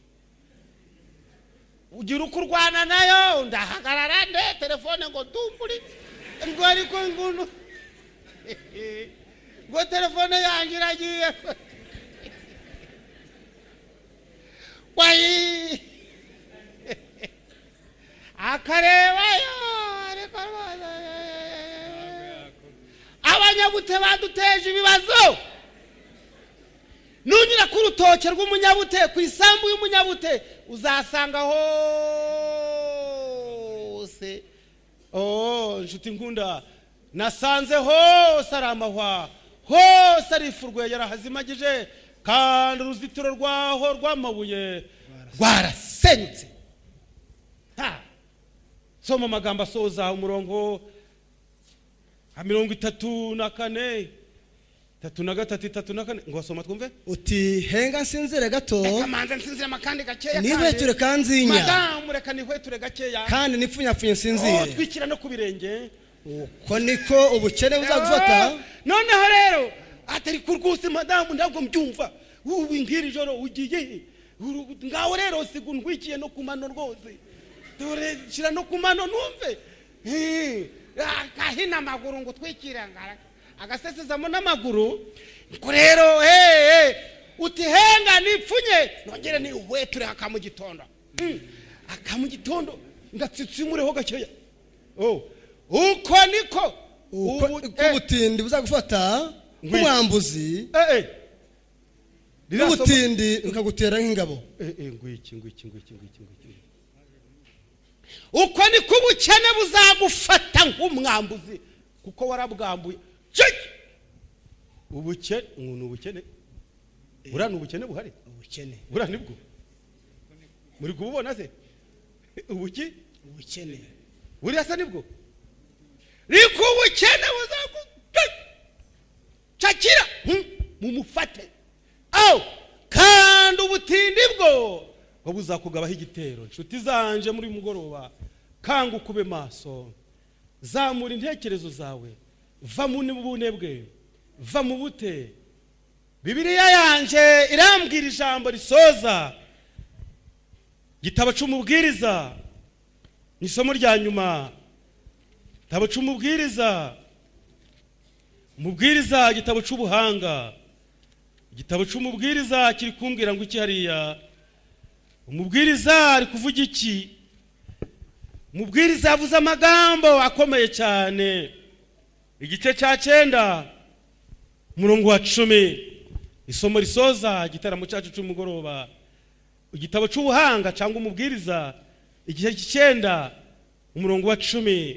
ugira uko urwana nayo, ndahagarara nde telefone ngo dumburi, ngo ariko ngunu ngo telefone yanjye iragiye wayi akarebayo, ariko abanyabute baduteje ibibazo. nunyura ku rutoke rw'umunyabute, ku isambu y'umunyabute, uzasanga hose nshuti nkunda, nasanze hose ari amahwa, hose ari ifurwe yarahazimagije, kandi uruzitiro rwaho rw'amabuye rwarasenyutse. soma amagambo asoza umurongo 34, 33, 34, ngo soma twumve. uti henga nsinzire gato, kamanze nsinzire makandi gakeya, nihweture kanzinya, madamu reka nihweture gakeya, kandi nipfunyapfunye nsinzire, twikira no kubirenge. uko niko ubukene buzagufata. noneho rero atari kurwuse madamu, ndabwo mbyumva, ubu ngiri joro ugiye, ngaho rero sigundwikiye no kumano rwose, dore shira no kumano numve, kahina amaguru ngo twikira ngara agasesezamo n'amaguru. ngo rero uti henga nipfunye, nongere ni weture akamu gitondo, akamu gitondo ngatsitsimureho gakeya. uko niko ubutindi buzagufata nk'umwambuzi, n'ubutindi bukagutera nk'ingabo. ngwiki uko niko ubukene buzagufata nk'umwambuzi, kuko warabwambuye. ubukene ubukene burana, ubukene buhari, ubukene burana nibwo muri kububona se, ubukene buri asa nibwo, riko ubukene buzagufata mumufate. kandi ubutindi bwo buzakugabaho igitero. nshuti zanje muri mugoroba, kanga ukube maso, zamura intekerezo zawe, va mu bunebwe, va mu bute. Bibiliya yanje irambwira ijambo risoza gitabo cy'umubwiriza, ni isomo rya nyuma. gitabo cy'umubwiriza, umubwiriza gitabo cy'ubuhanga, igitabo cy'umubwiriza kiri kumbwira ngo iki hariya. umubwiriza ari kuvuga iki? umubwiriza yavuze amagambo akomeye cyane. igice cya 9 umurongo wa 10, isomo risoza igitaramo cyacu cy'umugoroba, igitabo cy'ubuhanga cyangwa umubwiriza, igice 9 umurongo wa 10.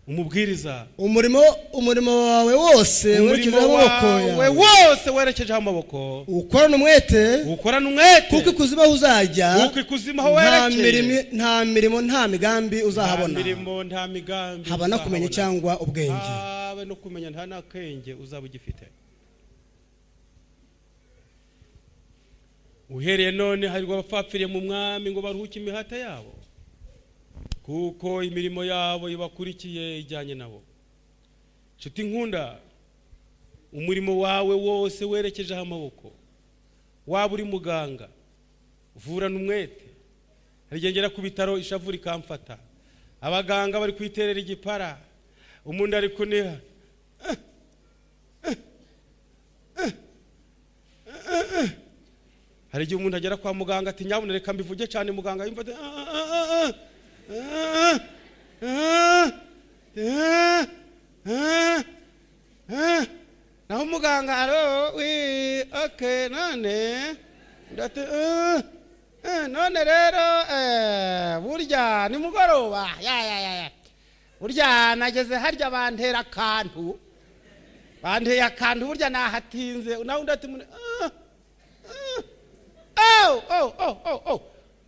umubwiriza, umurimo wawe wose werekeje amaboko, ukorana umwete, kuko ikuzimu aho uzajya, nta mirimo nta migambi uzahabona, haba no kumenya cyangwa ubwenge, haba no kumenya nta nakenge uzaba ugifite. uhereye none hari abapfapfiriye mu mwami ngo baruhuke imihata yabo, kuko imirimo yabo ibakurikiye ijyanye nabo. nshuti nkunda, umurimo wawe wose werekeje amaboko, waba uri muganga, vurana umwete. harigengera ku bitaro ishavu rikamfata, abaganga bari kwiterera igipara, umuntu ari kuniha, hari igihe umuntu agera kwa muganga ati nyabuna reka mbivuge cyane, muganga yumva naho muganga alo okay none ndate none rero burya ni mugoroba ya burya nageze harya bantera akantu burya nahatinze naho ndate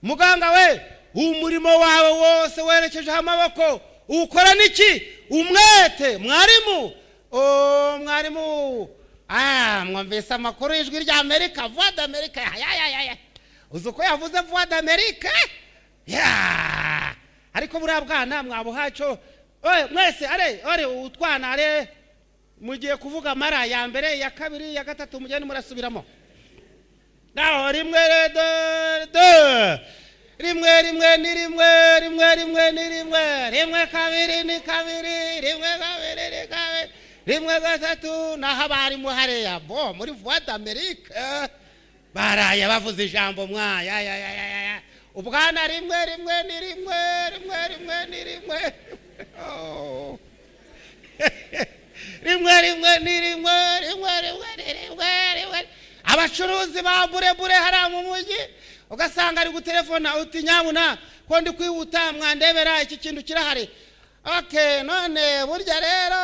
muganga we umurimo wawe wose werekeje amaboko ukora niki umwete mwarimu mwarimu mwumvise amakuru y'ijwi rya Amerika voix d'Amerique ya uzuko yavuze voix d'Amerique ya ariko buriya bwana mwabuhaco mwese are utwana are mugiye kuvuga mara ya mbere ya kabiri ya gatatu mugende murasubiramo naho rimwe rimwe ni rimwe rimwe kabiri ni kabiri rimwe kabiri ni kabiri rimwe gatatu naho abarimu hariya bo muri voix d'Amerique baraye bavuze ijambo ya ubwana rimwe ni rimwe rimwe ni rimwe abacuruzi ba burebure hariya mu mujyi ugasanga ari gutelefona uti nyabuna ko ndi kwihuta mwandebera iki kintu kirahari. Okay none burya rero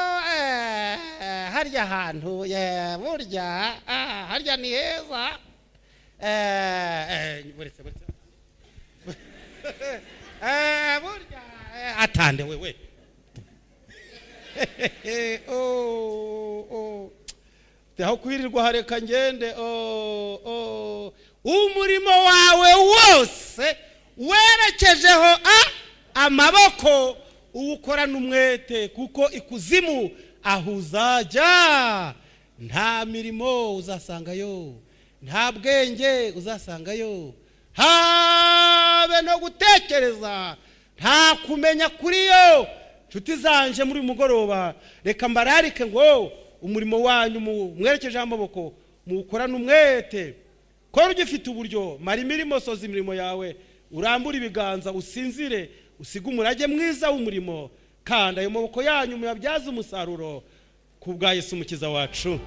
harya hantu burya harya ni heza buretse burya atande wewe aho kwirirwa hareka ngende umurimo wawe wose werekejeho amaboko uwukorana umwete kuko ikuzimu aho uzajya nta mirimo uzasangayo, nta bwenge uzasangayo, habe no gutekereza nta kumenya kuriyo. Nshuti zanje muri mugoroba reka mbararike ngo umurimo wanyu mwerekeje amaboko mukorana umwete, ko ugifite uburyo mara imirimo soza imirimo yawe, urambura ibiganza usinzire usiga umurage mwiza w'umurimo kandi ayo maboko yanyu muyabyaza umusaruro ku bwa Yesu umukiza wacu.